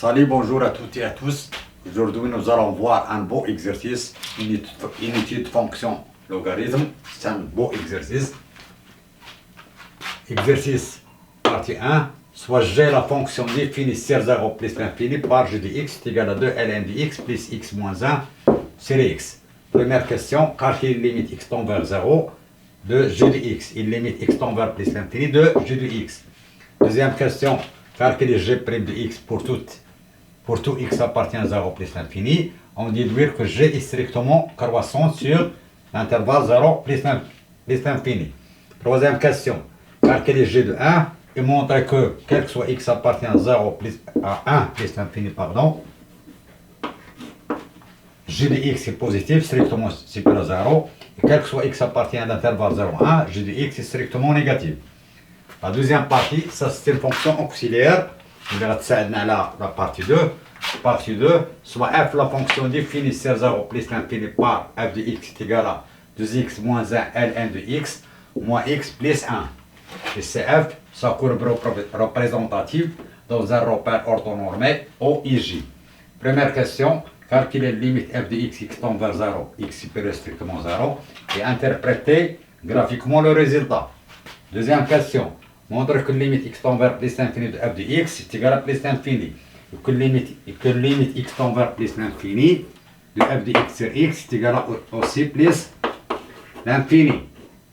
Salut, bonjour à toutes et à tous. Aujourd'hui, nous allons voir un beau exercice, une étude fonction logarithme. C'est un beau exercice. Exercice partie 1. Soit j'ai la fonction définie sur 0 plus l'infini par g de x est égal à 2 ln de x plus x moins 1 sur x. Première question, calculer limite x tend vers 0 de g de x. Il limite x tend vers plus l'infini de g de x. Deuxième question, calculer g' de x pour tout x appartient à 0 plus l'infini. On déduire que g est strictement croissant sur l'intervalle 0 plus l'infini. Troisième question, calculer g de 1 et montrer que quel que soit x appartient à 0 plus à 1 plus l'infini, pardon, g de x est positif, strictement supérieur à 0, et quel que soit x appartient à l'intervalle 0, 1, g de x est strictement négatif. La deuxième partie, ça c'est une fonction auxiliaire, on verra la partie 2. Partie 2, soit f la fonction définie sur 0 plus l'infini par f de x est égal à 2x moins 1 ln de x moins x plus 1. Et c'est f, sa courbe représentative dans un repère orthonormé OIJ. Première question, calculer la limite f de x tend vers 0, x supérieur strictement 0, et interpréter graphiquement le résultat. Deuxième question, montrer que la limite x tend vers plus l'infini de f de x est égal à plus l'infini. Et que la limite x tend vers plus l'infini de f de x sur x est égal à aussi plus l'infini.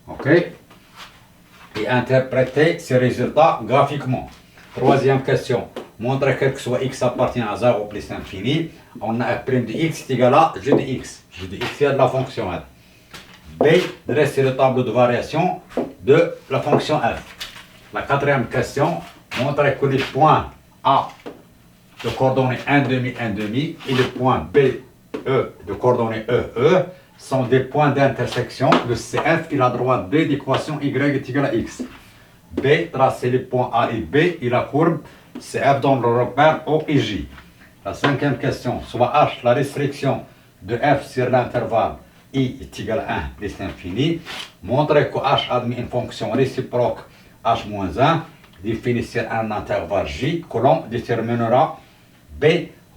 Ok? Et interpréter ces résultats graphiquement. Troisième question, montrer que soit x appartient à 0 plus l'infini, on a f' de x est égal à g de x. G de x c'est de la fonction f. B, dresser le tableau de variation de la fonction f. La quatrième question, montrer que les points A de coordonnées 1,5, 1,5 et le point B, E de coordonnées E, E sont des points d'intersection de CF et la droite B d'équation y est égal à x. B, tracer les points A et B et la courbe CF dans le repère O et J. La cinquième question, soit H, la restriction de F sur l'intervalle I est égal à 1 plus l'infini. Montrer que H admet une fonction réciproque H-1 définie sur un intervalle J que l'on déterminera. B,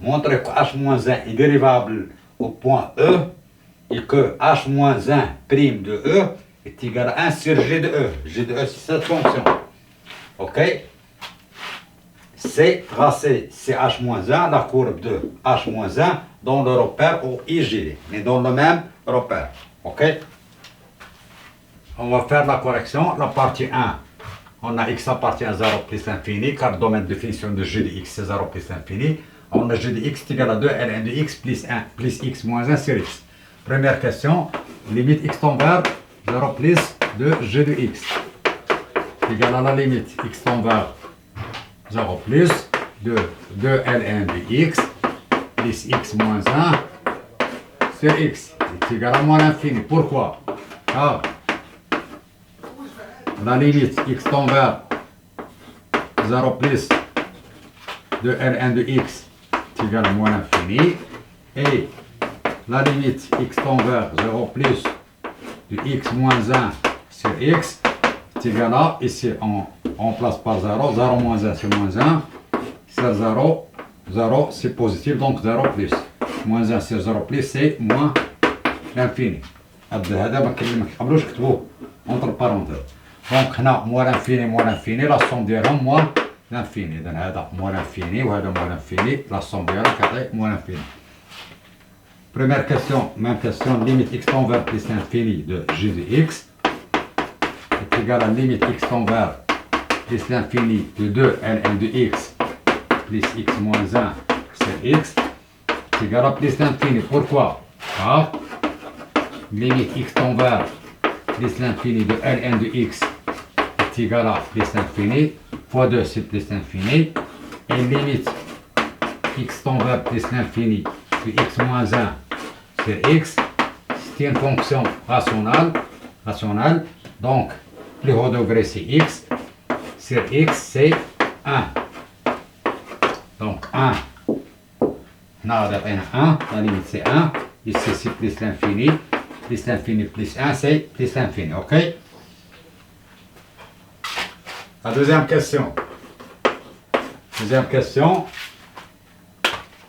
montrer que H-1 est dérivable au point E et que H-1' de E est égal à 1 sur G de E. G de E, c'est cette fonction. Ok? C, tracer CH-1, la courbe de H-1 dans le repère OIJ, mais dans le même repère. Ok? On va faire la correction. La partie 1, on a x appartient à 0 plus l'infini, car le domaine de définition de g de x c'est 0 plus l'infini. On a g de x est égal à 2 ln de x plus 1 plus x moins 1 sur x. Première question, limite x tend vers 0 plus de g de x est égal à la limite x tend vers 0 plus de 2 ln de x plus x moins 1 sur x est égal à moins l'infini. Pourquoi? Car la limite x tend vers 0 plus de ln de x est égal à moins l'infini et la limite x tend vers 0 plus de x moins 1 sur x est égal à, ici on remplace par 0, 0 moins 1 c'est moins 1, sur 0, 0 c'est positif donc 0 plus, moins 1 sur 0 plus c'est moins l'infini. هذا ما كنخلوش نكتبوه entre parenthèses. Donc هنا moins l'infini, la somme ديالهم moins l'infini. إذا هذا moins l'infini وهذا moins l'infini, la somme ديالهم كتعطي moins l'infini. Première question, même question, limite x tend vers plus l'infini de g de x est égal à limite x tend vers plus l'infini de 2 ln de x plus x moins 1 sur x est égal à plus l'infini. Pourquoi? Car limite x tend vers plus l'infini de ln de x est égal à plus l'infini fois 2 c'est plus l'infini et limite x tend vers plus l'infini de x moins 1 sur x c'est une fonction rationnelle donc plus haut degré c'est x sur x c'est 1 donc 1 là on a 1 la limite c'est 1 ici c'est plus l'infini plus 1 c'est plus l'infini. Ok? La deuxième question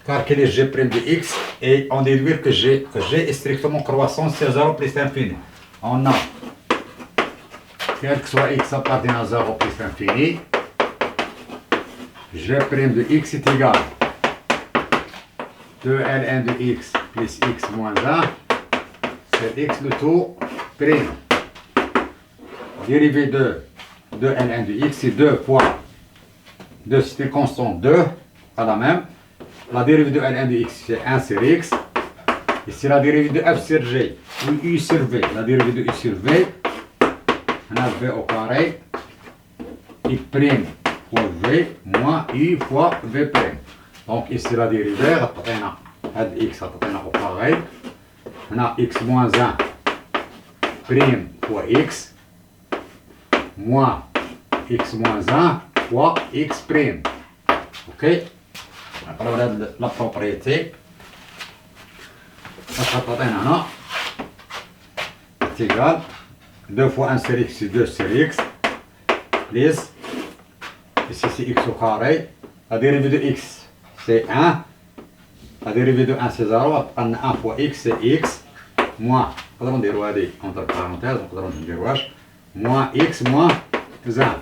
calculer G' de x et on déduire que G est strictement croissant, c'est 0 plus l'infini. On a, quel que soit x appartient à 0 plus l'infini, G' de x est égal à 2 ln de x plus x moins 1, c'est x le tout prime. Dérivé de 2 ln de x, c'est 2 fois 2, c'est une constante 2, pas la même. La dérivée de ln de x, c'est 1 sur x. Ici, la dérivée de f sur g, ou u sur v. La dérivée de u sur v, on a v au carré, i prime fois v, moins u fois v prime. Donc ici, la dérivée, on a x au carré. On a x moins 1 prime fois x, moins x moins 1 fois x prime. Ok? Alors la propriété, c'est égal 2 fois 1 sur x, c'est 2 sur x, plus, ici c'est x au carré, la dérivée de x c'est 1, la dérivée de 1 c'est 0, 1 fois x c'est x, moins, entre parenthèses, moins x moins 1.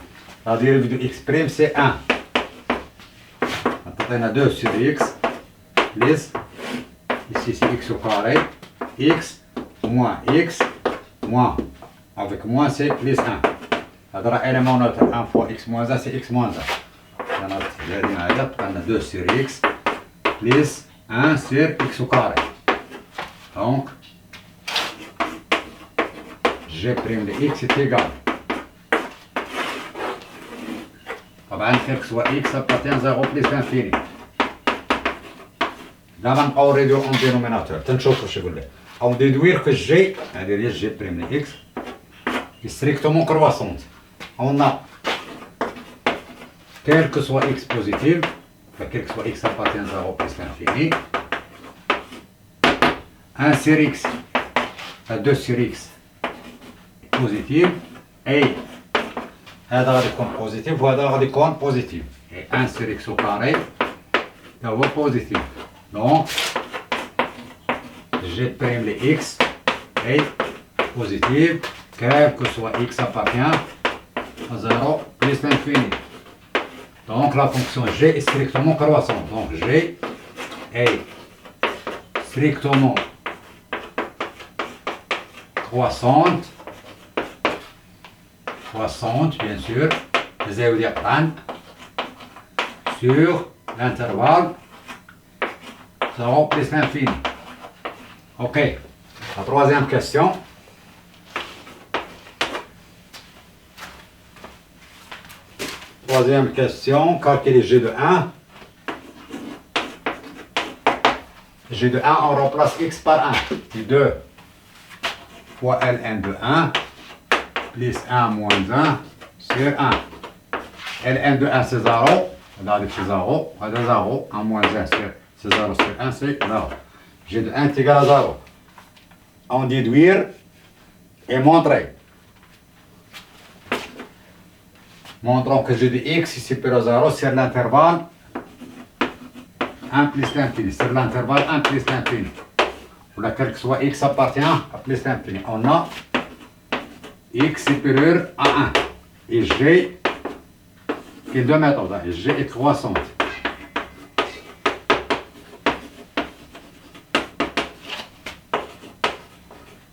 La dérivée de x prime c'est 1. On a 2 sur x, plus, ici c'est x au carré, x, moins, avec moins c'est plus 1. Alors élément neutre, 1 fois x moins 1 c'est x moins 1. On a 2 sur x, plus 1 sur x au carré. Donc, G' de x est égal. quel que soit x appartient à 0 plus l'infini. Là, on réduit en dénominateur. On déduire que G, c'est-à-dire G' de x, est strictement croissante. On a, quel que soit x positif, quel que soit x appartient à 0 plus l'infini, 1 sur x, 2 sur x positif, et هذا غادي يكون بوزيتيف وهذا غادي يكون بوزيتيف. Et 1 sur x au carré هو بوزيتيف. Donc G' de x est positive, quel que soit x appartient à 0 plus l'infini. Donc la fonction g est strictement croissante. Donc g est strictement croissante, bien sûr, sur l'intervalle 0 plus l'infini. Ok, la troisième question. Troisième question, calculer G de 1. G de 1, on remplace x par 1. C'est 2 fois ln de 1 plus 1 moins 1 sur 1. ln de 1 c'est 0. Regardez, c'est 0. Regardez 0. 1 moins 1 c'est 0 sur 1, c'est 0. G de 1 est égal à 0. On déduire et montrer. Montrons que G de x est supérieur à 0 sur l'intervalle 1 plus l'infini. Sur l'intervalle 1 plus l'infini. Voilà, quel que soit x appartient à plus l'infini. On a x supérieur à 1. Et G, qui est 2 méthodes, et G est croissante.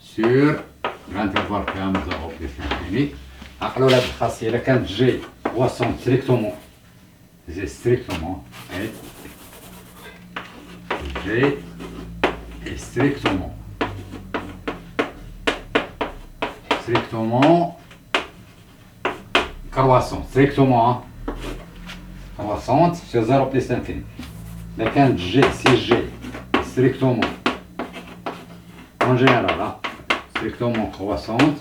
Sur l'intervalle كامل 0 plus l'infini. Alors la tracée, la carte G croissante strictement. G strictement. Et G est strictement croissante. Strictement croissante sur 0 plus l'infini. La carte G, si G est strictement, en général, strictement croissante.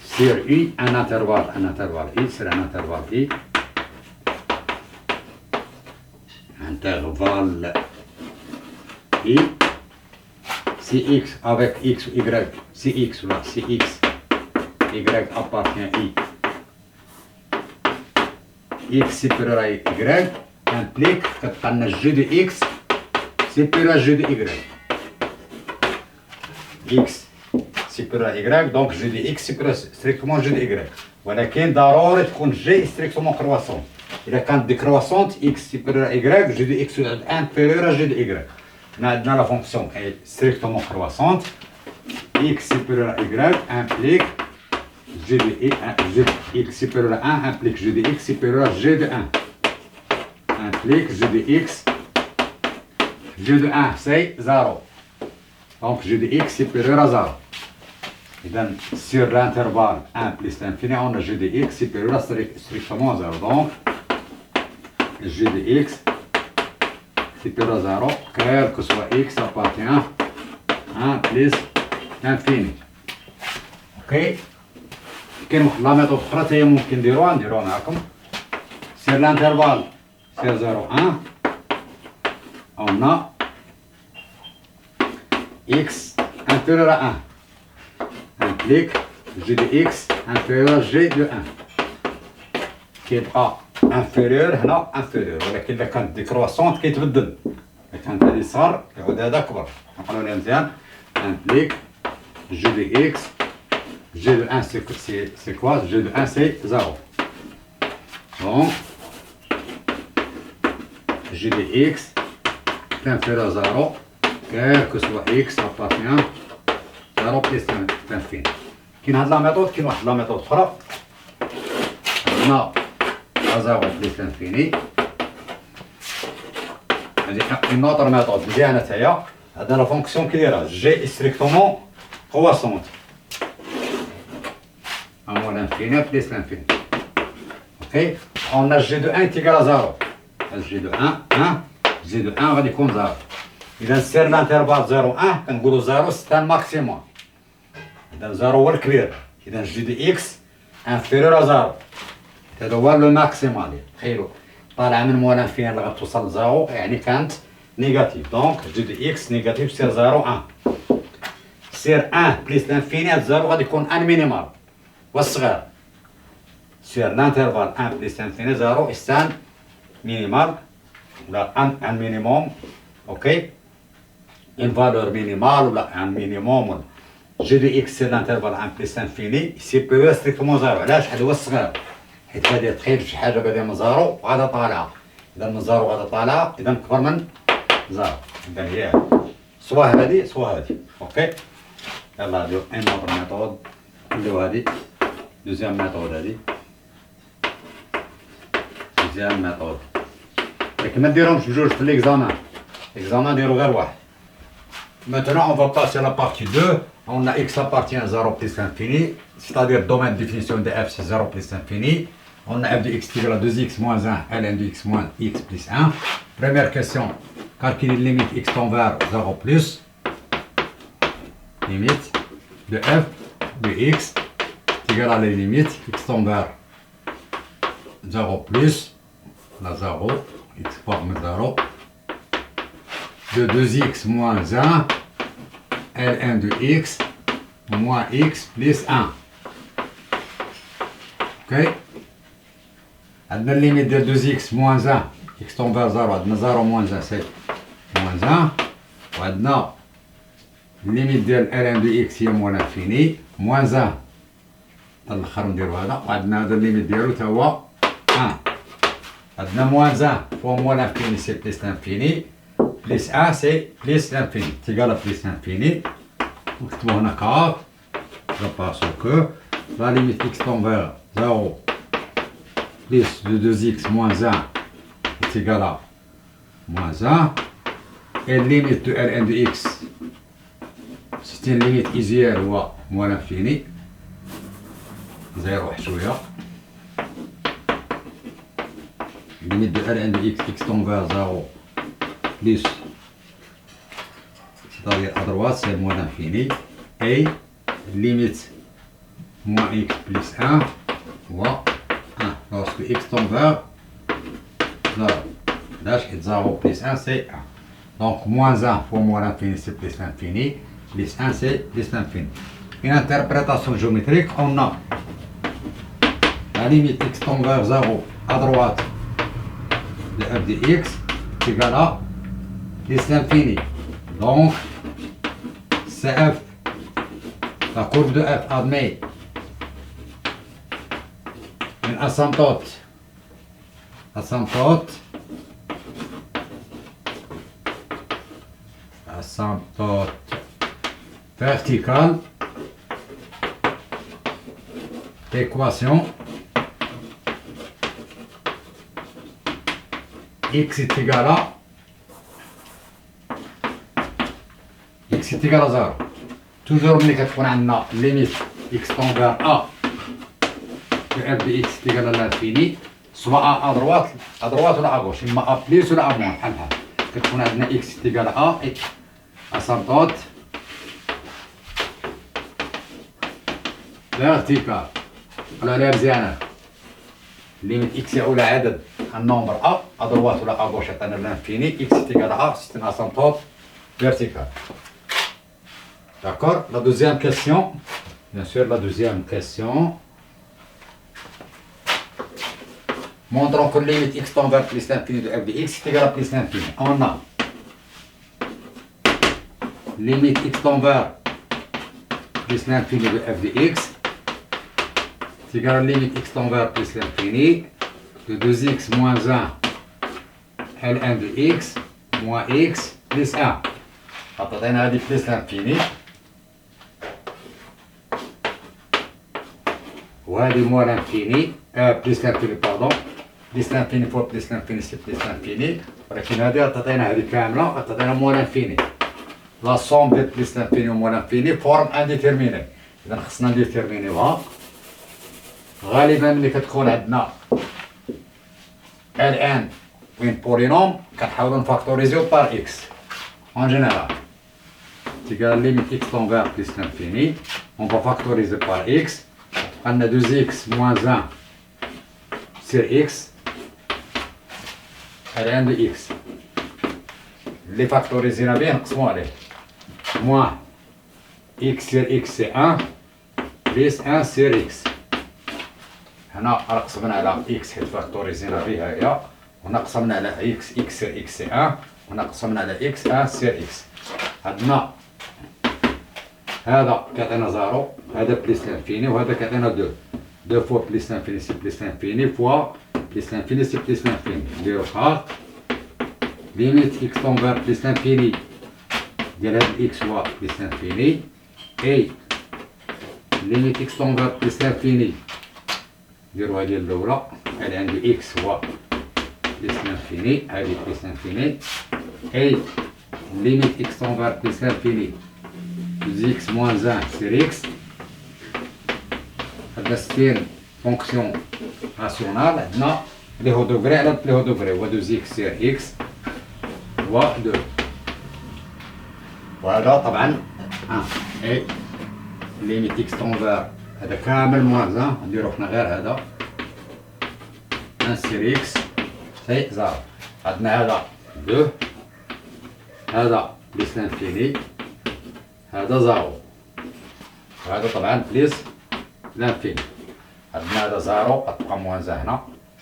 Sur I, un intervalle I, c'est un intervalle I. Intervalle I. Si X avec X ou Y, si X là, si X, Y appartient I x supérieur à y implique que g de x supérieur à g de y. X supérieur à y, donc g de x supérieur strictement g de y. ولكن ضروري تكون g strictement croissante. إذا كانت décroissante x supérieur à y, g de x inférieur à g de y. Maintenant la fonction est strictement croissante. X supérieur à y implique g de x supérieur à 1 implique g de x supérieur à g de 1. Implique g de x, g de 1 c'est 0. Donc g de x supérieur à 0. Et donc sur l'intervalle 1 plus l'infini, on a g de x supérieur à strictement 0. Donc g de x supérieur à 0, quel que soit x appartient à 1 plus l'infini. Ok. كاين واحد لا ميثود اخرى حتى هي ممكن نديروها معكم. Sur l'intervalle c'est 0 1 on a x inférieur à 1 implique g de x inférieur à g de 1 كيبقى inférieur هنا inférieur ولكن إذا كانت décroissante كيتبدل. إذا كانت هذه صغر يعود هذا كبر. نقولوا لها مزيان implique g de x g de 1 c'est quoi? G de 1 c'est 0. Donc g de x est inférieur à 0, quel que soit x appartient à 0 plus l'infini. كاين هاد لا ميثود كاين واحد لا ميثود أخرى عندنا 0 plus l'infini. هادي une autre méthode مزيانة حتى هي. عندنا لا فونكسيون كي دايرة g strictement croissante à moins l'infini plus l'infini. Ok, on a g de 1 est égal à 0. g de 1, 1, g de 1 غادي يكون 0. إذا سير الانترفال 0 1 كنقولوا 0 c'est un maximum. إذا 0 هو الكبير. إذا g de x inférieur à 0. هذا هو لو ماكسيمال. تخيلوا طالعة من موان انفيني لغا توصل ل 0 يعني كانت نيجاتيف. دونك g de x نيجاتيف سير 0 1. سير 1 بليس لانفيني هاد 0 غادي يكون ان مينيمال. والصغير sur l'intervalle 1 plus l'infini 0 est un minimal ou un minimum, ok, une valeur minimale ou un minimum. g de x sur l'intervalle 1 plus l'infini supérieur strictement 0. علاش؟ هذا هو الصغير حيت غادي تخيل شي حاجه باديه من 0 وغادا طالعه. اذا من 0 غادا طالعه اذا كبر من 0. اذا هي سوا هذه سوا هذه. اوكي يلا نديرو ان اوتر ميثود. نديرو هذه deuxième méthode هذه. deuxième méthode. ولكن ما نديرهمش بجوج في l'examen. l'examen نديرو غير واحد. Maintenant on va passer à la partie 2. On a x appartient à 0 plus l'infini, c'est-à-dire le domaine de définition de f c'est 0 plus l'infini. On a f de x égale à 2x moins 1 ln de x moins x plus 1. Première question, calculer la limite x tend vers 0 plus limite de f de x égale à la limite x tend vers 0 plus la 0 x forme 0 de 2x moins 1 ln de x moins x plus 1. Ok. عندنا limite de 2x moins 1 x tend vers 0 عندنا 0 moins 1 c'est moins 1 وعندنا limite ديال ln de x هي moins l'infini moins 1 الاخر نديرو هذا وعندنا هذا الليميت ديالو تا هو 1. عندنا moins 1 fois moins l'infini c'est plus l'infini plus 1 c'est plus l'infini c'est égal à plus l'infini. نكتبو هنا كار je passe que la limite x tend vers 0 plus de 2x moins 1 est égal à moins 1 et limite de ln de x c'est une limite usuelle هو moins l'infini 0 واحد شوية. limite de ln de x tend vers 0 plus c'est-à-dire à droite c'est moins l'infini et limite moins x plus 1 ou 1 lorsque x tend vers 0. Là, 0 plus 1 c'est 1. Donc moins 1 fois moins l'infini c'est plus l'infini, plus 1 c'est plus l'infini. Une interprétation géométrique, on a la limite x tend vers 0 à droite de f de x est égal à plus l'infini. Donc, CF, la courbe de f admet une asymptote verticale d'équation x est égal à 0. Toujours ملي كتكون عندنا limite x tend vers a que f de x est égal à l'infini, soit à droite ou à gauche, إما a plus ou a moins بحال كتكون عندنا x est égal à a et asymptote verticale. على لها مزيانة limite x يعول عدد النمبر a à droite ou à gauche عطانا l'infini, x est égal à a, c'est une asymptote verticale. D'accord? La deuxième question, bien sûr, la deuxième question. Montrons que limite x tend vers plus l'infini de f de x est égal à plus l'infini. On a limite x tend vers plus l'infini de f de x est égal à limite x tend vers plus l'infini de 2x moins 1 ln de x moins x plus 1. عطينا هذه plus l'infini وهذه moins l'infini plus l'infini pardon plus l'infini fois plus l'infini c'est plus l'infini ولكن هذه عطينا هذه كاملة عطينا moins l'infini. La somme de plus l'infini و moins l'infini forme indéterminée. إذا خصنا نديتيرمينيوها. غالبا ملي كتكون عندنا ln وين بولينوم كنحاولو نفاكتوريزيو بار x en général. C'est égal à limite x tend vers plus l'infini. On va factoriser par x. On a 2x moins 1 sur x ln de x. Les factoriser bien, نقسمو عليه. Moins x sur x c'est 1 plus 1 sur x. هنا قسمنا على x حيت فاكتوريزينا بها هي وهنا قسمنا على x sur x c'est 1 وهنا قسمنا على x 1 sur x. عندنا هذا كيعطينا 0 هذا بليس لانفيني وهذا كيعطينا 2 فوا بليس لانفيني سي بليس لانفيني فوا بليس لانفيني سي بليس لانفيني. نديرو خاط ليميت اكس طون فير بليس لانفيني ديال هاد الاكس هو بليس لانفيني اي ليميت اكس طون فير بليس لانفيني نديرو هادي الاولى هادي عندي اكس هو بليس لانفيني هادي بليس لانفيني اي ليميت اكس طون فير بليس لانفيني x moins 1 sur x. C'est une fonction rationnelle. Maintenant, les hauts degrés, les hauts degrés, 2x sur x, 2. Voilà, طبعا 1 et limite x tend vers هذا كامل moins 1 نديرو حنا غير هذا 1 sur x c'est 0. عندنا هذا 2 هذا بلس لانفيني هذا 0 وهذا طبعا بليس لانفيني. عندنا هذا 0 غتبقى موان 1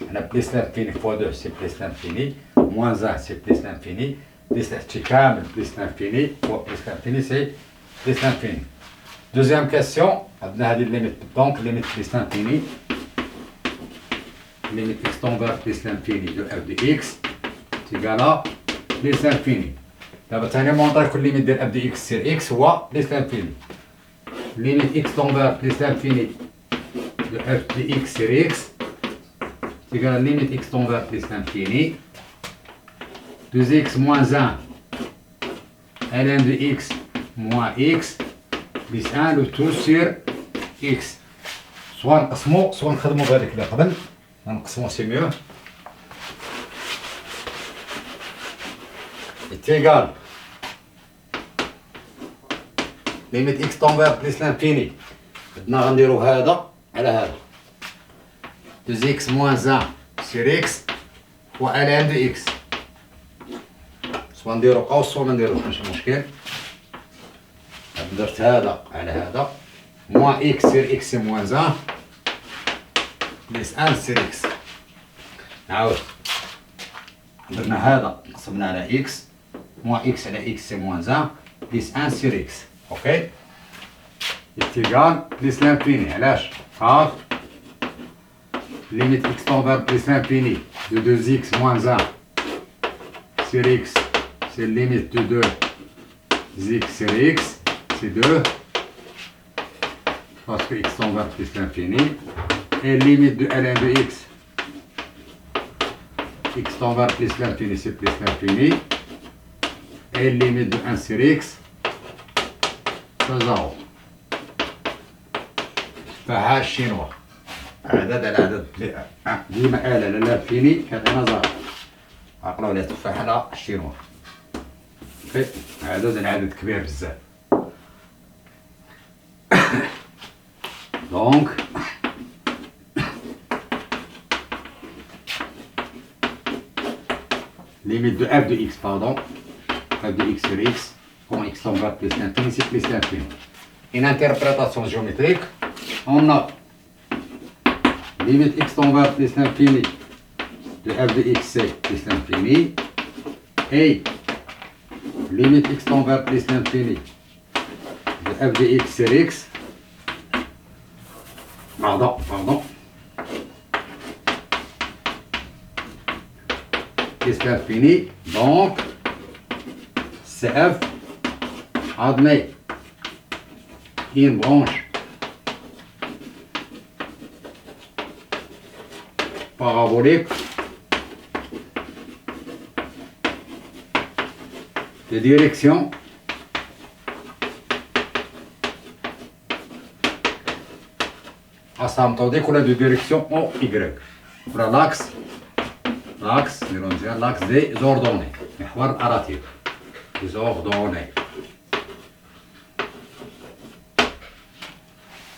هنا بليس لانفيني فوا 2 سي بليس لانفيني موان 1 سي بليس لانفيني بليس هادشي كامل بليس لانفيني فوا بليس لانفيني سي بليس لانفيني. دوزيام كاستيون عندنا هذه ليميت دونك ليميت بليس لانفيني ليميت اكس طون فير بليس لانفيني دو اف دي اكس تيغالا بليس لانفيني. دابا ثاني مونطري كل ليميت ديال اف دي اكس سير اكس هو بليس لانفيني. ليميت اكس طون فير بليس لانفيني دو اف دي اكس سير اكس تيغال ليميت اكس طون فير بليس لانفيني 2x moins 1 ln de x moins x plus 1 le tout sur x. سواء نقسمو سواء نخدمو بهذاك اللي قبل غنقسمو سي ميو est égal limite x tend vers plus l'infini. بدنا غنديرو هذا على هذا 2x moins 1 sur x و ln de x. سواء نديرو قوس سواء منديروش ماشي مشكل. درت هذا على هذا موان اكس سير اكس سي موان 1 بليس 1 سير اكس. نعاود درنا هذا قسمنا على اكس موان اكس على اكس سي موان 1 بليس 1 سير اكس. اوكي اتيغال بليس لانفيني. علاش؟ car limite x tend vers plus l'infini de 2x moins 1 sur x, c'est limite de 2x sur x, c'est 2 parce que x tend vers plus l'infini, et limite de ln de x tend vers plus l'infini, c'est plus l'infini, et limite de 1 sur x, c'est 0. فها الشينوا عدد العدد ديما آلة للانفيني كان زار. عقلوا على تفاح على الشينوا. عدد العدد كبير بزاف. دونك limite de f de x, pardon, f de x sur x, quand x tend vers plus l'infini, c'est plus l'infini. Une interprétation géométrique, on a limite x tend vers plus l'infini de f de x c'est plus l'infini, et limite x tend vers plus l'infini de f de x sur x, pardon, plus l'infini, donc CF admet une branche parabolique de direction asymptotique ou de direction en Y. Voilà l'axe des ordonnées. محور الأراتيب. des ordonnées.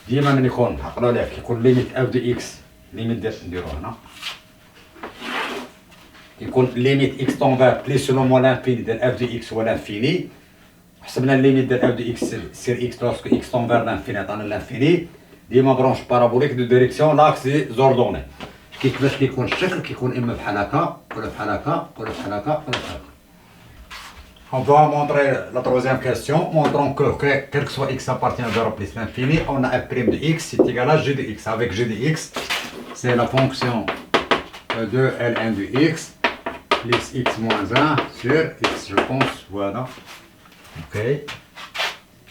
ديما من يكون عقلوا عليه كيكون ليميت اف دي اكس ليميت نديرو هنا يكون ليميت اكس طون فير بلي سولون موا لانفيني ديال اف دي اكس هو لانفيني. حسبنا الليميت ديال اف دي اكس سير اكس لوسكو اكس طون فير لانفيني عطانا لانفيني. ديما برونش بارابوليك دو ديريكسيون لاكس دي زوردوني. كيفاش كيكون الشكل كيكون اما بحال هكا ولا بحال هكا ولا بحال هكا ولا بحال هكا. On doit montrer la troisième question, montrons que quel que soit x appartient à 0 plus l'infini, on a f' de x est égal à g de x. Avec g de x, c'est la fonction de ln de x plus x moins 1 sur x, je pense, voilà. Ok.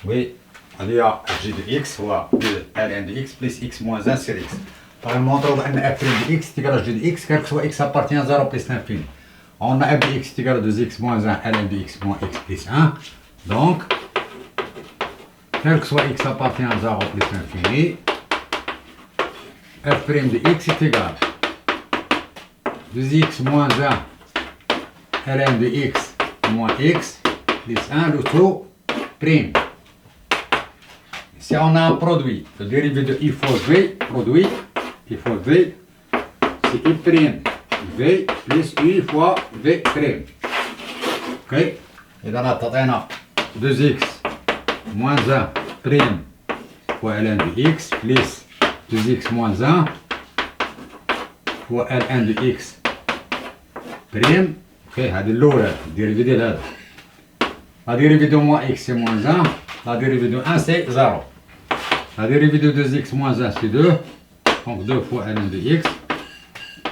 Oui, il y a g de x, ou ln de x plus x moins 1 sur x. Par exemple, montrons que f' de x est égal à g de x, quel que soit x appartient à 0 plus l'infini. On a f de x est égal à 2x moins 1 ln de x moins x plus 1. Donc, quel que soit x appartient à 0 plus l'infini, f' de x est égal à 2x moins 1 ln de x moins x plus 1, le tout prime. Si on a un produit, le dérivé de i fois v, produit, i fois v, c'est i prime. V plus U fois V prime. Ok. Et dans la تعطينا 2x moins 1 prime fois ln de x plus 2x moins 1 fois ln de x prime. Ok. هذه الأولى الديريفي ديال هذا. La dérivée de moins x c'est moins 1. La dérivée de 1 c'est 0. La dérivée de 2x moins 1 c'est 2. Donc 2 fois ln de x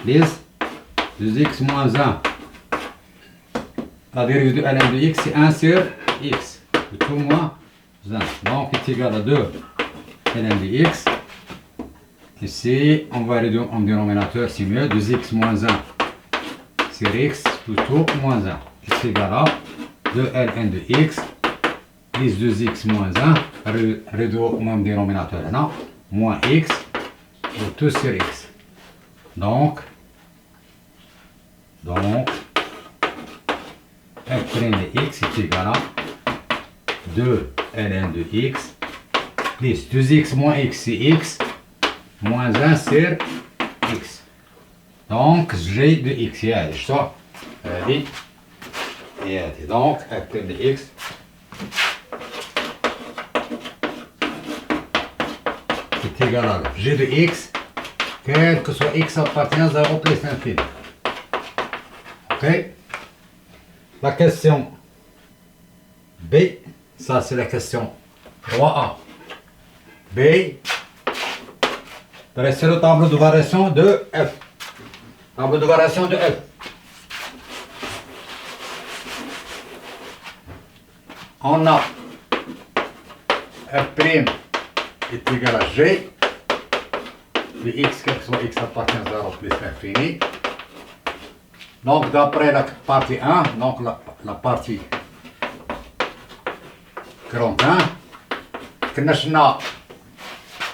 plus 2x moins 1. La dérivée de ln de x c'est 1 sur x. Le tout moins 1. Donc est égal à 2 ln de x. Ici, on va réduire en dénominateur, c'est mieux. 2x moins 1 sur x, le tout moins 1. C'est égal à 2 ln de x plus 2x moins 1. Réduire au même dénominateur. Non, moins x, le tout sur x. Donc f' de x est égal à 2 ln de x plus 2x moins x c'est x moins 1 sur x. Donc g de x هي هذه شتو هذه هي هذه. Donc f' de x est égal à g de x quel que soit x appartient à 0 plus l'infini. Ok. La question B, ça c'est la question 3A. B, c'est le tableau de variation de f. Tableau de variation de f. On a f' est égal à g de x, quel que soit x appartient à 0 plus l'infini. Donc d'après la partie 1, donc la partie grand 1, connaissons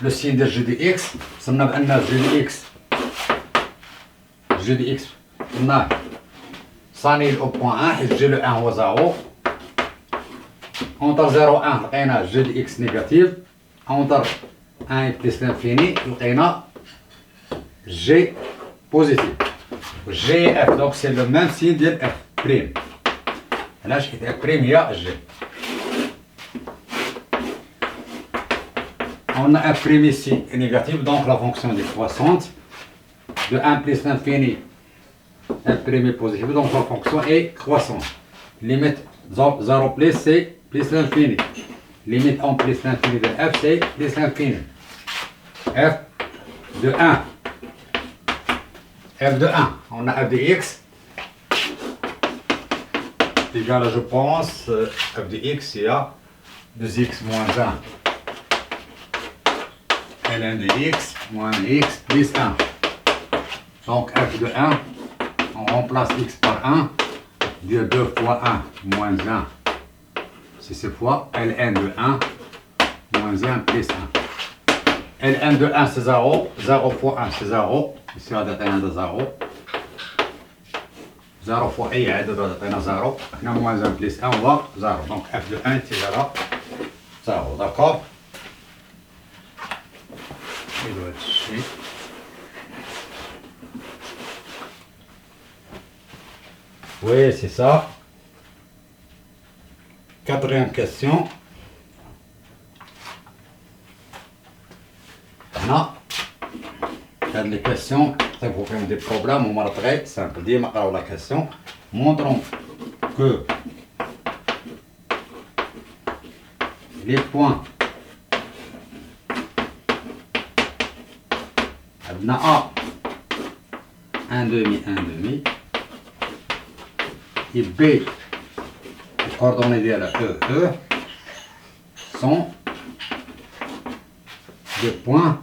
le signe de g de x, ça n'a pas g de x. G de x, on a s'annule au point 1 et g le 1 au 0. Entre 0 et 1, on a g de x négatif. Entre 1 et plus l'infini, on a g positif. G et f, donc c'est le même signe de f'. Là, je dis f', il y a g. On a f' ici négatif, donc la fonction est croissante. De 1 plus l'infini, f' est positif, donc la fonction est croissante. Limite 0 plus, c'est plus l'infini. Limite en plus l'infini de f, c'est plus l'infini. F de 1. F de 1, on a f de x égal, je pense, f de x, il y a 2x moins 1 ln de x moins x plus 1. Donc f de 1, on remplace x par 1, de 2 fois 1 moins 1, c'est cette fois ln de 1 moins 1 plus 1. ln de 1 c'est 0, 0 fois 1 c'est 0. ici هذا عطينا 0 0 fois اي عدد عطينا 0 هنا moins 1 plus 1 هو 0 donc f de 1 est égal à 0 d'accord. Il doit être ici. Oui, c'est ça. Quatrième question. Non. Les questions, ça vous fait des problèmes, on m'a très simple. Dis maintenant la question. Montrons que les points A 1 demi, 1 demi, et B, les coordonnées de la E, sont des points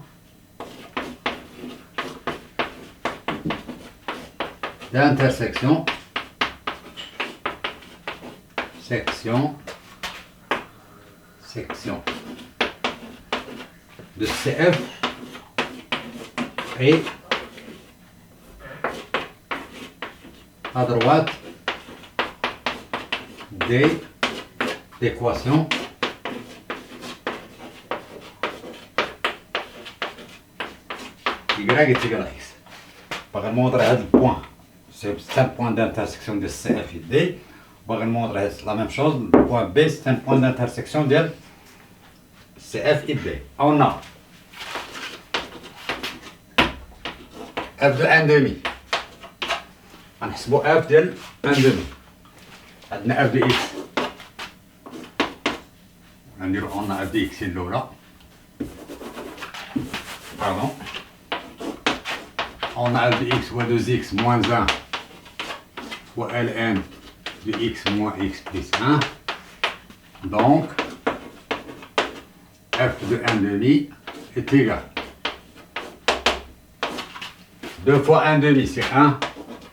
d'intersection, section de CF et à droite des équations y est égal à x. Par montrer le point, c'est un point d'intersection de CF et D. Par montrer la même chose, le point B c'est un point d'intersection de CF et D. On a f de 1 demi. نحسبوا f ديال 1 demi. عندنا f de x. نديرو عندنا f de x الأولى. Pardon. On a f de x fois 2x moins 1 fois ln de x moins x plus 1. Donc, f de 1 demi est égal. 2 fois 1 demi c'est 1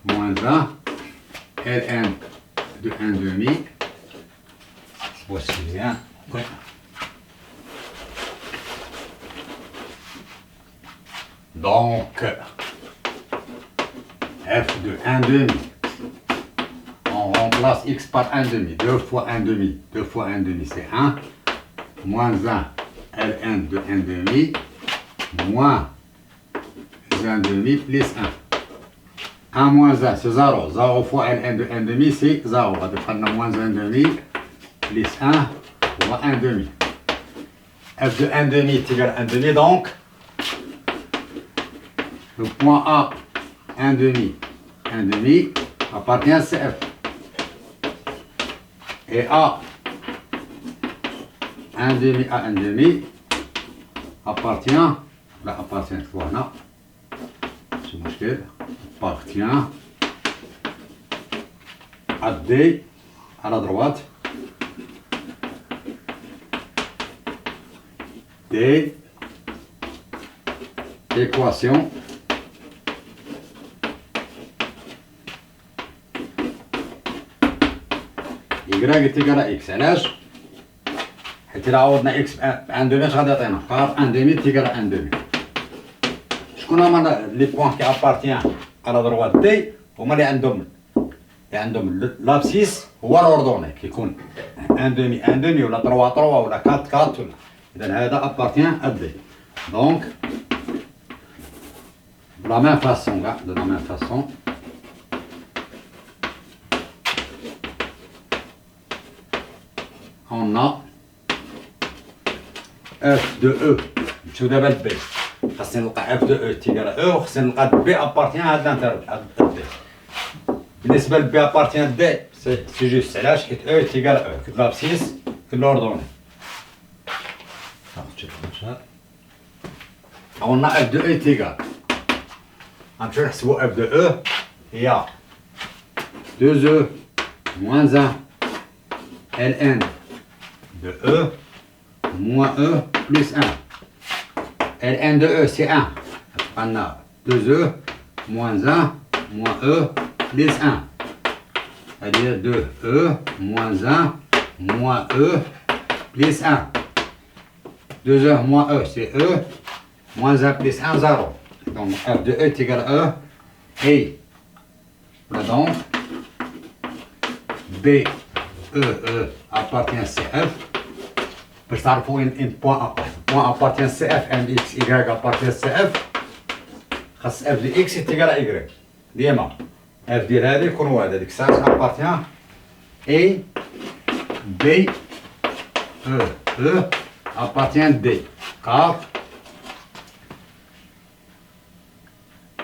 moins 1. ln de 1 demi. Voici bien. Ouais. Donc, f de 1 demi. On remplace x par 1 demi. 2 fois 1 demi. 2 fois 1 demi c'est 1. Moins 1 ln de 1 demi. Moins 1 demi plus 1. 1 moins 1 c'est 0. 0 fois ln de 1 demi c'est 0. On va prendre moins 1 demi plus 1 fois 1 demi. F de 1 demi est égal à 1 demi donc le point A, 1 demi, appartient à CF. Et A, 1 demi à 1 demi, appartient voilà, appartient à D, à la droite, D, équation y est égal à x. علاش؟ حيت إلا عوضنا x ب1 demi اش غادي يعطينا؟ قار 1 demi est égal à 1 demi. شكون هما لي بوان كي ابارتيان على دروات دي؟ هما اللي عندهم لابسيس هو لوردوني كيكون 1 demi ولا 3 ولا 4 ولا إذا هذا ابارتيان à D. Donc de la même façon, on a f de E. نمشيو دابا ل B. خاصني نلقى f de E تيقال E وخاصني نلقى B appartient à هاد الانترفال D. بالنسبة ل B appartient à D سي جوست علاش؟ حيت E تيقال E كل لابسيس كل لوردوني. On a f de E est égal. نمشيو نحسبو f de E هي 2E moins 1 ln de E moins E plus 1. ln de E c'est 1. On a 2E moins 1 moins E plus 1. C'est-à-dire 2E moins 1 moins E plus 1. 2E moins E c'est E moins 1 plus 1, 0. Donc f de E est égal à E. Et donc B, E appartient à CF. Pour تعرفوا ان point appartient à CF, mx, y appartient à CF. خاص f de x est égal à y. ديما f ديال هذا يكون هو هذا، ديك الساعة appartient et B, E appartient à D. Car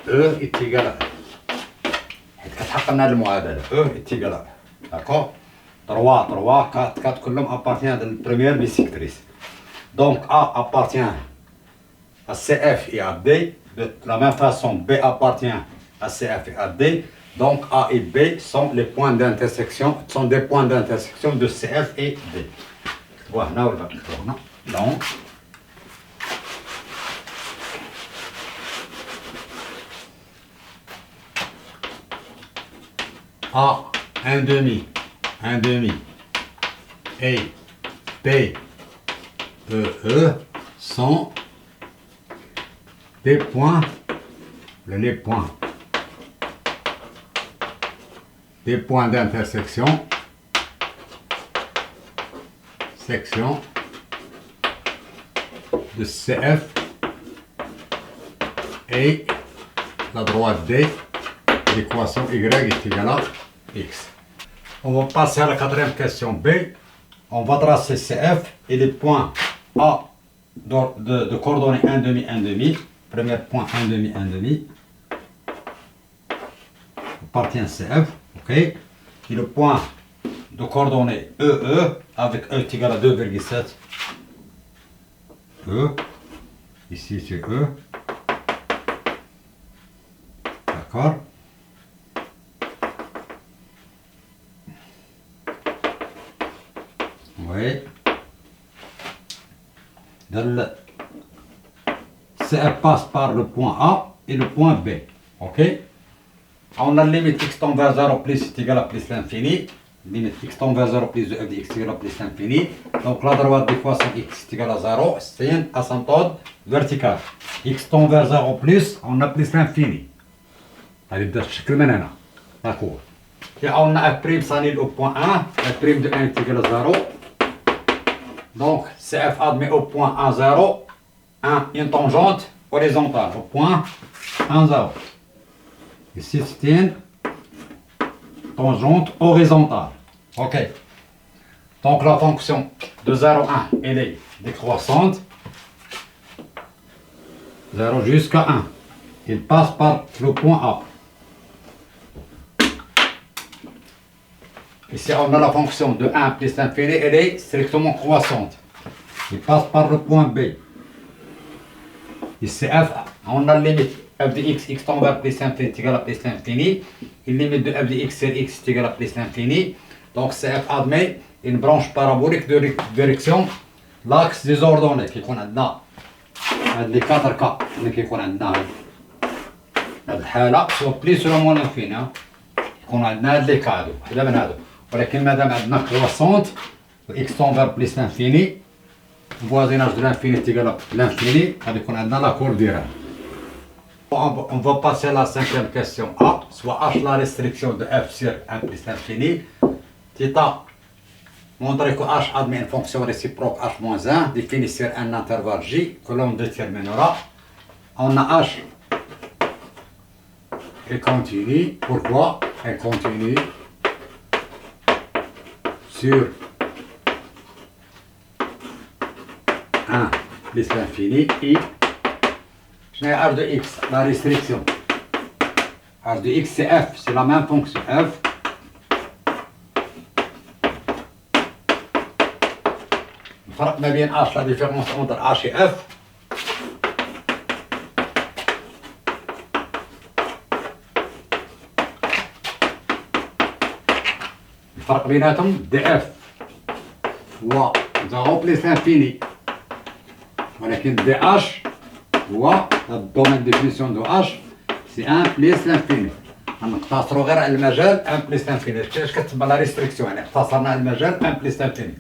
E est égal à E. حيت كتحقق لنا هاد المعادلة E est égal à E. D'accord? 3, 4 كلهم appartient à la première bisectrice. Donc A appartient à CF et à D. De la même façon, B appartient à CF et à D. Donc A et B sont les points d'intersection, sont des points d'intersection de CF et D. Voilà, donc A 1 demi et B E sont des points, des points d'intersection, section de CF et la droite D, l'équation Y est égale à X. On va passer à la quatrième question B. On va tracer CF et les points A de coordonnées 1 demi. Premier point 1 demi. Appartient à CF. Ok. Et le point de coordonnées EE avec E est égal à 2,7. E. Ici c'est E. D'accord. Oui. CF passe par le point A et le point B. Ok. On a la limite x tend vers 0 plus est égal à plus l'infini. Limite x tend vers 0 plus de f de x est égal à plus l'infini. Donc la droite d'équation x est égal à 0. C'est une asymptote verticale. X tend vers 0 plus, on a plus l'infini. هذه بدات الشكل من هنا. D'accord. Et on a f' s'annule au point 1. f' de 1 est égal à 0. Donc, CF admet au point 1, 0, une tangente horizontale au point 1, 0. Ici, c'est une tangente horizontale. Ok. Donc, la fonction de 0, 1, elle est décroissante. 0 jusqu'à 1. il passe par le point A. Ici, on a la fonction de 1 plus l'infini, elle est strictement croissante. Il passe par le point B. Ici, f, on a la limite f de x tend vers plus l'infini est égal à plus l'infini. Et la limite de f de x sur x est égal à plus l'infini. Donc, c'est f admet une branche parabolique de direction l'axe des ordonnées qui qu'on a là. Les 4 cas qui qu'on a là. الحالة سواء بليس ولا موان انفيني يكون عندنا هاد لي كادو هذا من هادو ولكن مادام عندنا كرواسونت اكس تون فير بليس لانفيني فوازيناج دو لانفيني تيكال لانفيني غادي يكون عندنا لاكور ديالها. On va passer à la cinquième question A, soit H la restriction de f sur 1 plus l'infini. Theta montrer que H admet une fonction réciproque H moins 1 définie sur un intervalle J que l'on déterminera. On a H et continue. Pourquoi elle continue sur 1 plus l'infini et je n'ai H de x, la restriction. H de x c'est f, c'est la même fonction f. الفرق ما بين h, la différence entre h et f. الفرق بيناتهم df هو 0 plus l'infini ولكن dh هو الدومين ديفينيسيون دو h c'est 1 plus l'infini. نقتصروا غير على المجال 1 plus l'infini. اش كتسمى لا ريستريكسيون يعني اختصرنا على المجال 1 plus l'infini.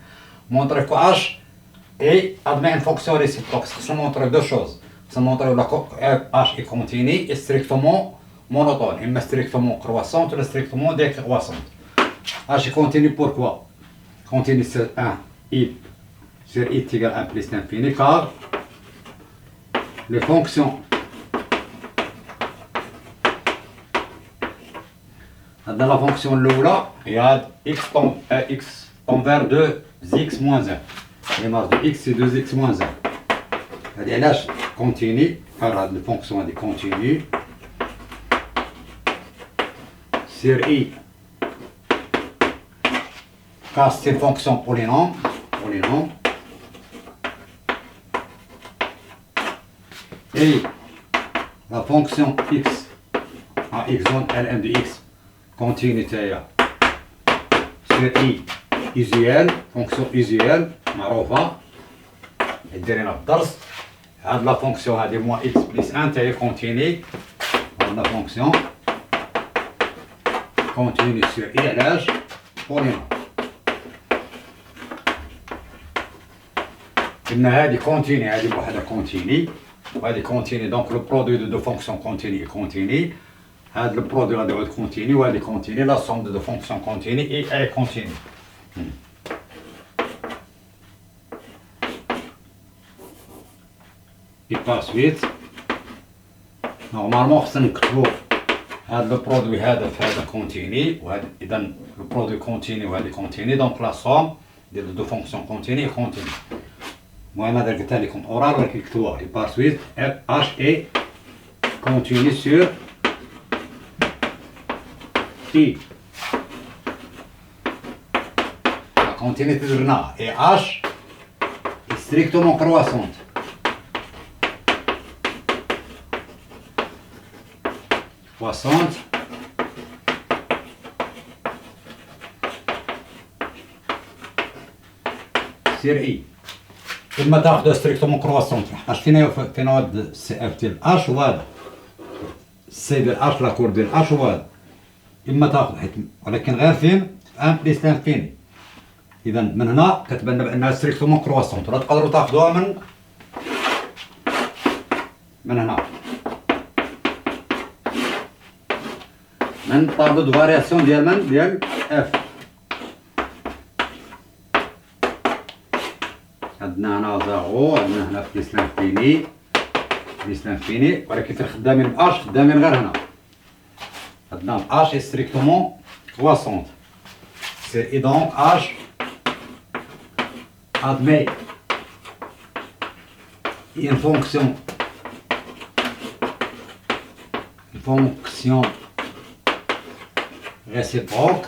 montrer que h et admet une fonction réciproque. Ça montre deux choses. Ça montre que h est continu et strictement monotone. Il est strictement croissante ou strictement décroissante. H est continu pourquoi? Continu sur 1 i sur i égale 1 plus l'infini car les fonctions dans la fonction l'oula il y a x tend vers 2x moins 1. l'image de x c'est 2x moins 1. هذه علاش continue car هذه الفونكسيون هذه continue sur i car c'est une fonction polynôme et la fonction x à x zone ln de x continue sur i usuelle fonction usuelle معروفة ديرينا في الدرس. هاد لا فونكسيون هادي موان اكس بليس ان تاهي كونتيني. هاد لا فونكسيون كونتيني سور اي علاش بولينوم. قلنا هادي كونتيني هادي بوحدها كونتيني وهادي كونتيني دونك لو برودوي دو فونكسيون كونتيني كونتيني. هاد لو برودوي غادي يعود كونتيني وهادي كونتيني لا سوم دو فونكسيون كونتيني اي كونتيني. Et par suite, normalement, خصنا نكتبو هاد لو برودوي هذا في هذا كونتيني وهذا إذا لو برودوي كونتيني وهذا كونتيني دونك لا سوم ديال دو فونكسيون كونتيني كونتيني. المهم هذا قلتها لكم اورال ولكن كتبوها. Et par suite, h est continu sur i. La continuité درناها et h est strictement croissante. Croissante sur i. كلمة تاخذ ستريكتومون كرواسونت حيت فينا هاد سي اف ديال اش وهذا سي ديال اش لاكور ديال اش وهذا اما تاخذ حيت ولكن غير فين 1 بليس لانفيني. اذا من هنا كتبان لنا بانها ستريكتومون كرواسونت ولا تقدروا تاخذوها من هنا من طابلو دو فارياسيون ديال اف. عندنا هنا زيرو عندنا هنا بليس لانفيني ولكن فين خدامين باش خدامين غير هنا عندنا باش اي ستريكتومون كرواسونت سي اي دونك اش admet une fonction fonction réciproque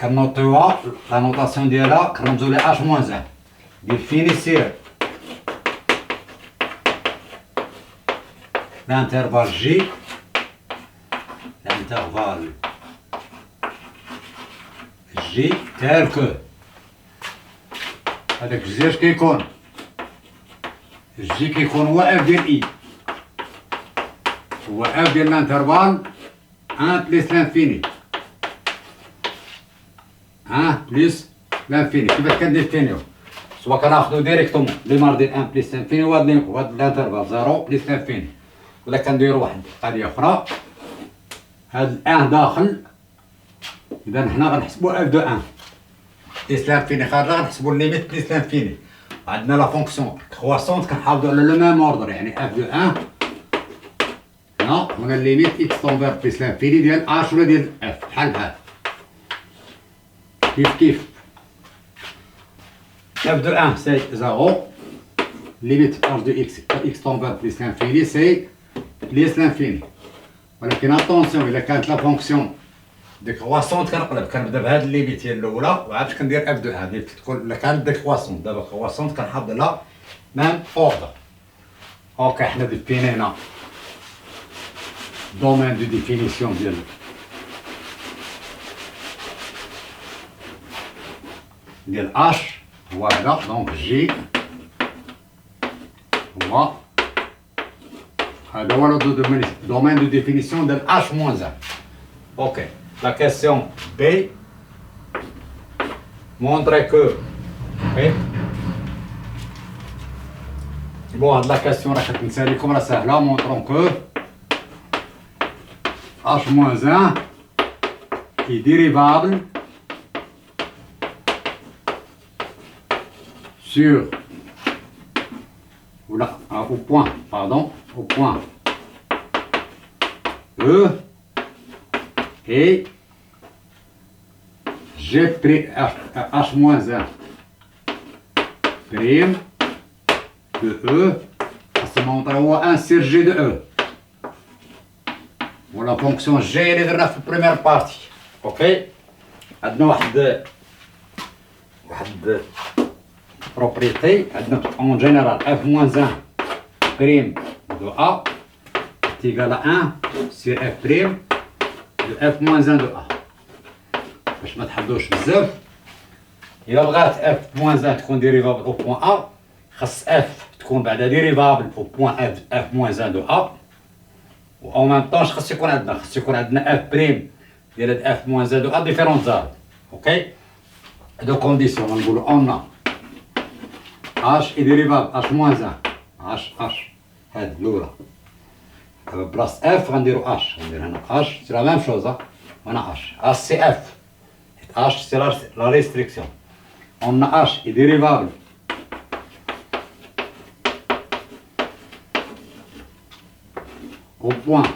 كنوطيوها لا نوطاسيون ديالها كنرمزو لها اش موان زان ديفينيسير l'intervalle J tel que هذاك الجي اش كيكون الجي كيكون هو اف ديال اي هو اف ديال الانترفال 1 بليس لانفيني بليس لانفيني كيفاش كنديفينيو سوا كناخدو ديريكتومون لي مار ديال 1 بليس لانفيني وهاد الانترفال 0 بليس لانفيني ولا كنديرو واحد قضيه اخرى هاد الان داخل اذا حنا غنحسبو اف دو 1 بليس لانفيني خارجه غنحسبو ليميت بليس لانفيني عندنا لا فونكسيون كرواسونت كنحافظو على لو ميم اوردر يعني اف دو 1 هنا الليميت اكس طونفير بليس لانفيني ديال اش ولا ديال اف بحال كيف اف دو 1 سي 0 ليميت اش دو اكس طونفير بليس لانفيني سي بليس لانفيني ولكن اتونسيون الا كانت لا فونكسيون ديكرواسونت كنبدا بهاد الليميت هي الاولى وعاد كندير اف دو 1 اللي تكون الا كانت ديكرواسونت دابا كرواسونت كنحافظ على ميم اوردر اوكي حنا ديفينينا دومين دو ديفينيسيون ديال اش هو هذا دونك جي هو هذا هو لو دومين دو ديفينيسيون ديال اش موان زان اوكي لا كيسيون بي montrer que بون هاد لا كيسيون راه كتنسى لكم راه ساهله مونطرون كو h moins 1 est dérivable sur au point E et G h moins 1 prime de E ça montre un sur G de E ولا فونكسيون جي اللي درنا في البريمير بارتي اوكي عندنا واحد بروبريتي عندنا اون جينيرال اف موان 1 بريم دو ا تيغال 1 سير اف بريم دو اف موان 1 دو ا باش ما تحضروش بزاف الا بغات اف موان 1 تكون ديريفابل او بوان ا خاص اف تكون بعدا ديريفابل او بوان اف موان 1 دو ا و ان ميم طون خاص يكون عندنا اف بريم ديال هاد اف موان زادو ا ديفيرونت زاد اوكي هادو كونديسيون غنقولو اون اش اي ديريفابل اش موان 1 اش هاد الاولى دابا بلاص اف غنديرو اش غندير هنا اش سي لا ميم شوز هنا اش سي اف اش سي لا ريستريكسيون اون اش اي ديريفابل au point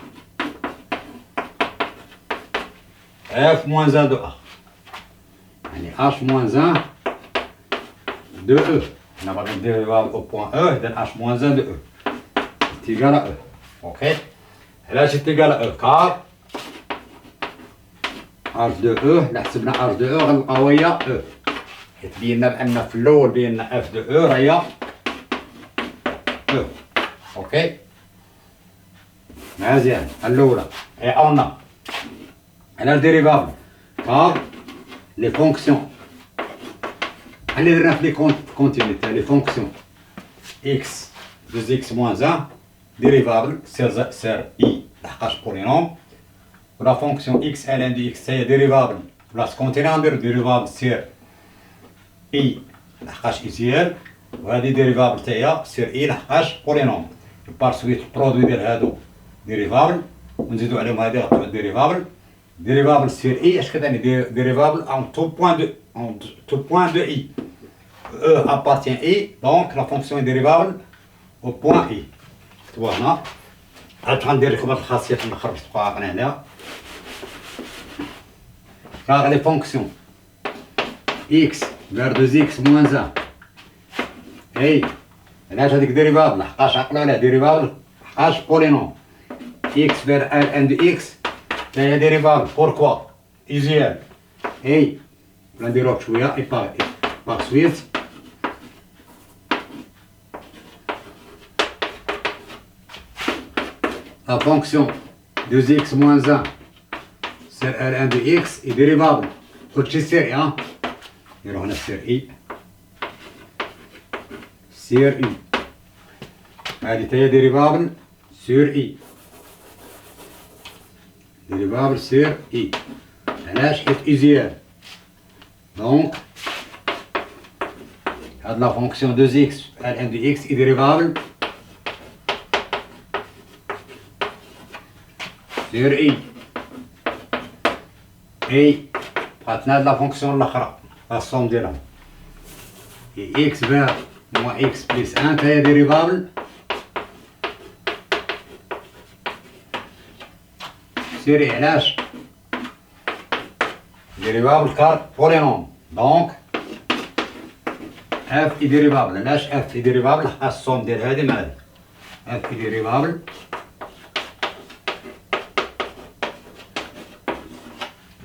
f moins 1 de a يعني h moins 1 de e on a pas de dérivable au point e donc h moins 1 de e est égal à e ok et là c'est égal à e car h de e اللي حسبنا h de e غنلقاو هي e حيت بينا بان في الاول بينا f de e راه هي e اوكي مزيان الاولى اي اون على الديريفابل كار لي فونكسيون اللي درنا في لي كونتينيتي لي فونكسيون اكس دوز اكس موان 1 ديريفابل سير اي لحقاش بولينوم ولا فونكسيون اكس ال ان دي اكس هي ديريفابل بلاص كونتيني ندير ديريفابل سير اي لحقاش ايزيال وهادي ديريفابل حتى هي سير اي لحقاش بولينوم بار سويت البرودوي ديال هادو ديريفابل ونزيدو عليهم هادي غتبقى ديريفابل سير اي اش كتعني ديريفابل اون تو بوان دو اي او ابارتيان اي دونك لا فونكسيون ديريفابل او بوان اي كتبوها هنا عاد غندير لكم هاد الخاصيات الاخر باش تبقاو عاقلين عليها كاغ لي فونكسيون اكس vers 2x moins 1 et علاش هذيك ديريفابل لحقاش عقلوا على ديريفابل لحقاش بولينوم اكس فير ال ان دو اكس هي ديريفابل بوركوا ايزيال اي نديروها بشويه اي باغ سويت la fonction 2x moins 1 sur L1 de x est dérivable. كلشي سيري ها نديرو هنا سير اي سير اي هادي تاهي ديريفابل سور اي ديريفابل سور اي علاش حيت ايزيال دونك هاد لا فونكسيون 2x L1 de x est dérivable sur i اي بقاتنا هاد لا فونكسيون الاخرى لا سوم ديالهم اكس فير موان اكس بليس ان تاهي ديريفابل سيري علاش ديريفابل كار بولينوم دونك اف اي ديريفابل علاش اف اي ديريفابل حقاش السوم ديال هادي مع هادي اف اي ديريفابل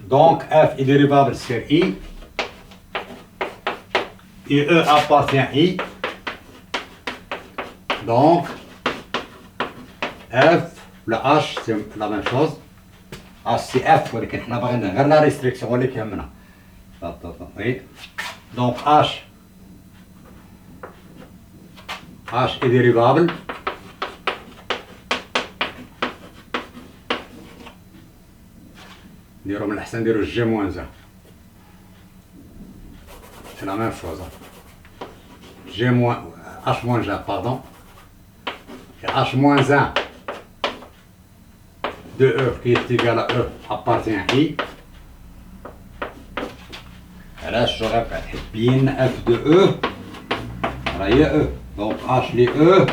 donc f est dérivable sur i et e appartient à i donc f le h c'est la même chose h c'est f ولكن حنا باغيين غير لا ريستريكسيون هو اللي كيهمنا oui donc h est dérivable نديرو من الأحسن نديرو جي موان زان سي لا ميم شوز جي موان اش موان جان باردون اش موان زان دو او كي تيكال او ابارتيان اي علاش جو ريبيت حيت بين اف دو او راه هي او دونك اش لي او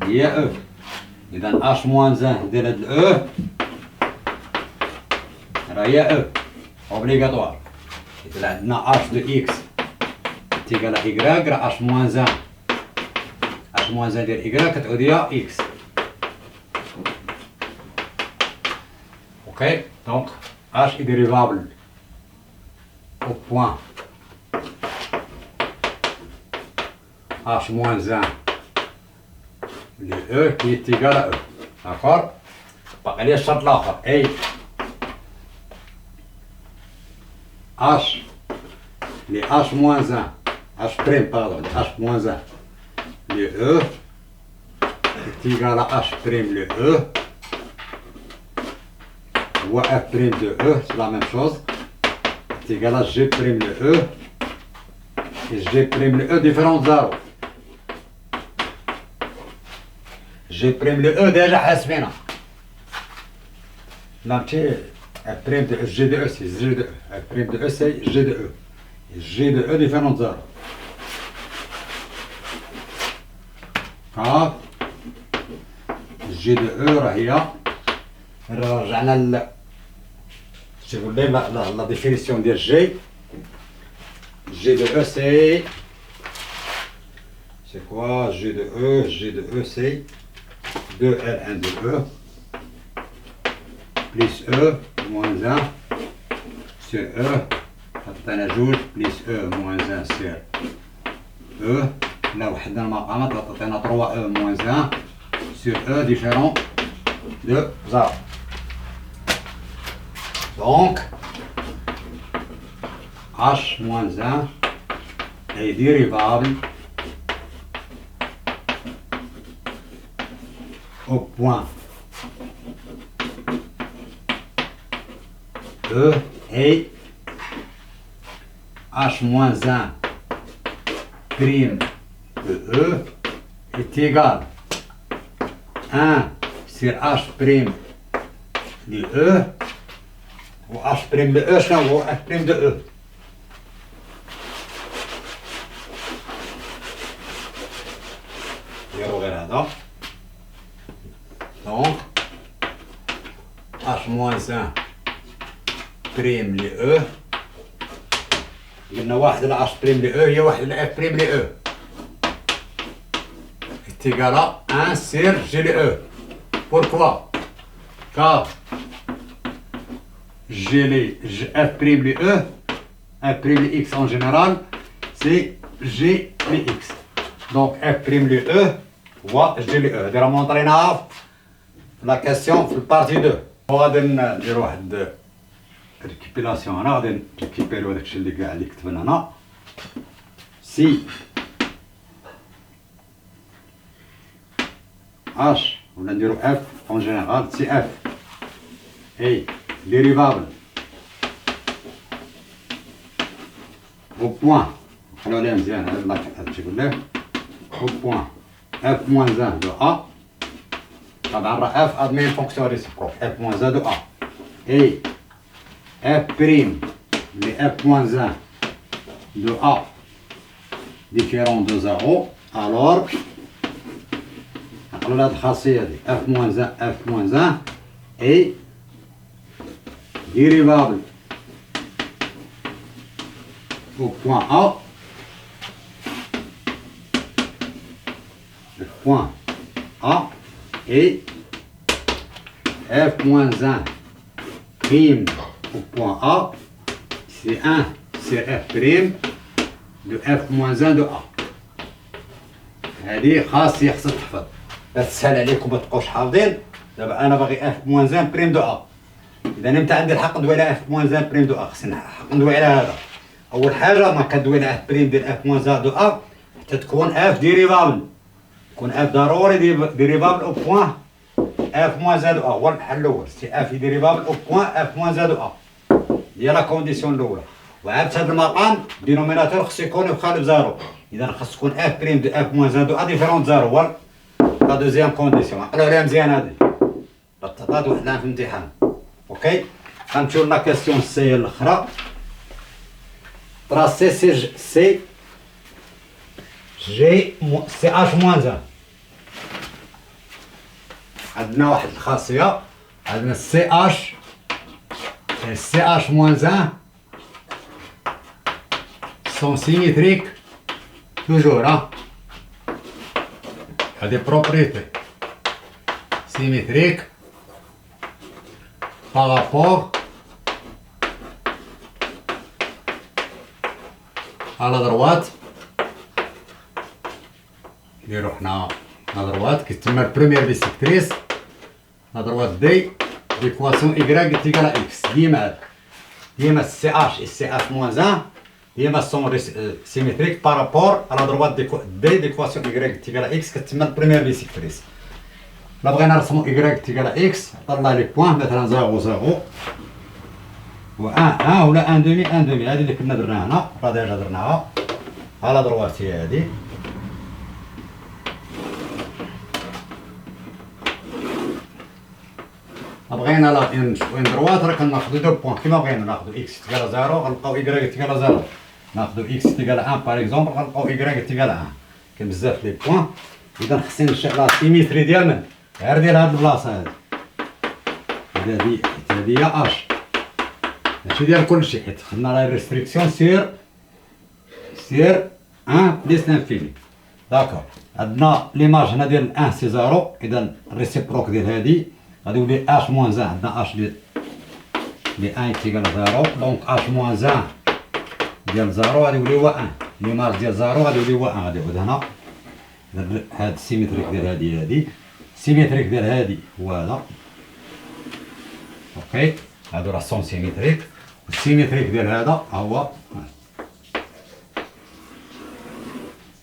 هي او اذا اش موان زان ديال هاد الاو هي او اوبليغاتوار حيت عندنا اش دو اكس تيكال ايكغاك راه اش موان زان اش موان زان ديال ايكغاك كتعود هي اكس اوكي دونك اش اي ديريفابل او بوان اش موان زان لو او كي تيكال او داكور باقي لي الشرط الاخر اي h les h moins 1 h prime pardon les h moins 1 le e est égal à h prime le e ou f prime de e c'est la même chose est égal à g prime le e et g prime le e différent de 0 g prime le e déjà حاسبينها نمشي F prime de G de E, c'est G de E. F prime de E, c'est G de E. Et G de E différent de 0. car G de E راهي رجعنا je vous donne la définition de G. G de E c'est quoi G de E? G de E c'est 2L1 de E plus E moins 1 sur E, حطينا جوج plus E moins 1 sur E, là وحدنا المقامات عطينا 3 E moins 1 sur E différent de 0. Donc H moins 1 est dérivable au point E et H moins 1 prime de E est égal à 1 sur H prime de E ou H prime de E شنو هو H prime de E نديرو غير هذا donc H moins 1 بريم ل او قلنا واحد ل اش بريم ل او هي واحد ل اف بريم ل او est égal à 1 sur G de E. Pourquoi? Car F' de E, F' de X en général, c'est G de X. Donc F' de E هو G de E. دير مونطريناها في لا كاستيون في البارتي 2. وغادي ندير واحد ريكيبيلاسيون هنا، غادي نريكيبيريو داكشي اللي كاع اللي كتبنا هنا. سي اش ولا نديرو اف اون جينيرال، سي اف اي ديريفابل او بوان، نخليو عليها مزيان هاد هادشي كله، او بوان اف موان 1 دو ا. طبعا راه اف ادمين فونكسيون ريسيبروك، اف موان 1 دو ا اي اف بريم لي اف موان 1 دو ا différent de 0, alors نقولو هاد الخاصية هادي f moins 1 f moins 1 est dérivable au point A. Le point A est f moins 1 prime au point A, c'est 1 sur f prime de f moins 1 de A. هذه خاصية خصها تحفظ باش تسهل عليكم متبقاوش حافظين. دابا أنا باغي f moins 1 بريم دو A. إذا إمتى عندي الحق ندوي على f moins 1 بريم دو A؟ خصني الحق ندوي على هذا. أول حاجة ما كندوي على f بريم ديال f moins 1 دو A حتى تكون f ديريفابل. تكون f ضروري ديريفابل أو بوان f moins 1 دو A. هو الحل الأول، سي f ديريفابل أو بوان f moins 1 دو A. هي لا كونديسيون الأولى. وعاد هذا المقام دينوميناتور خصو يكون يخالف زيرو. اذا خص تكون اف بريم دو اف موان 1 دو ا ديفيرون زيرو. هو لا دوزيام كونديسيون، عقلوا عليها مزيان هادي تعطات وحدنا في الامتحان. اوكي غنمشيو لا كاستيون سي الاخرى. تراسي سي جي سي اش موان 1. عندنا واحد الخاصيه، عندنا سي اش موان 1 sont symétriques toujours, hein. Il y a des propriétés symétriques par rapport à la droite. نديرو حنا la droite كتسمى première bisectrice. la droite D l'équation y est égale à x. ديما CH et CH moins 1 ديما sont symétriques par rapport à la droite D d'équation y est égale à x كتسمى البريمير بيسيكتريس. لا بغينا نرسمو y est égale à x طلع لي بوان مثلا 0 0 و 1 1 ولا 1 دومي 1 دومي. هادي اللي كنا درناها هنا راه ديجا درناها على دروات. هي هادي بغينا لا ان دروات راه كناخدو دو بوان كيما بغينا ناخدو اكس تيكال 0 غنلقاو y تيكال 0. ناخدو اكس تيكال 1 باغ اكزومبل غنلقاو y تيكال 1. كاين بزاف لي بوان. اذا خصني نشعل لا سيميتري ديال من غير ديال هاد البلاصه هادي. هادي هي اش ماشي ديال كلشي حيت خدنا لا ريستريكسيون سير 1 بليس لانفيني. داكور عندنا ليماج هنا ديال 1 سي 0. اذا الريسيبروك ديال هادي غادي يولي اش موان 1. عندنا اش ديال 1 تيكال 0 دونك اش موان 1 ديال 0 غادي يولي هو 1. ليماج ديال 0 غادي يولي هو 1. غادي يعود هنا هاد السيميتريك ديال هادي السيميتريك ديال هادي هو هذا. اوكي هادو راه سون سيميتريك. والسيميتريك ديال هذا هو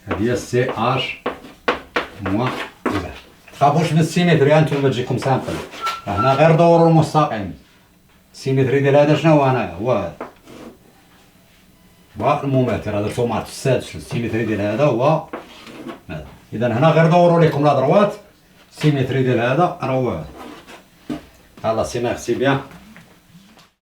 هادي هي سي اش موان 1. تخافوش من السيميتري هانتوما تجيكم سامبل. هنا غير دوروا المستقيم. السيميتري ديال هذا شنو هو هنايا؟ هو هذا المماثل. هذا التوماط السادس. السيميتري ديال هذا هو هذا. اذا هنا غير دوروا لكم لا دروات. السيميتري ديال هذا راه هو هذا. الله سي ميرسي بيان.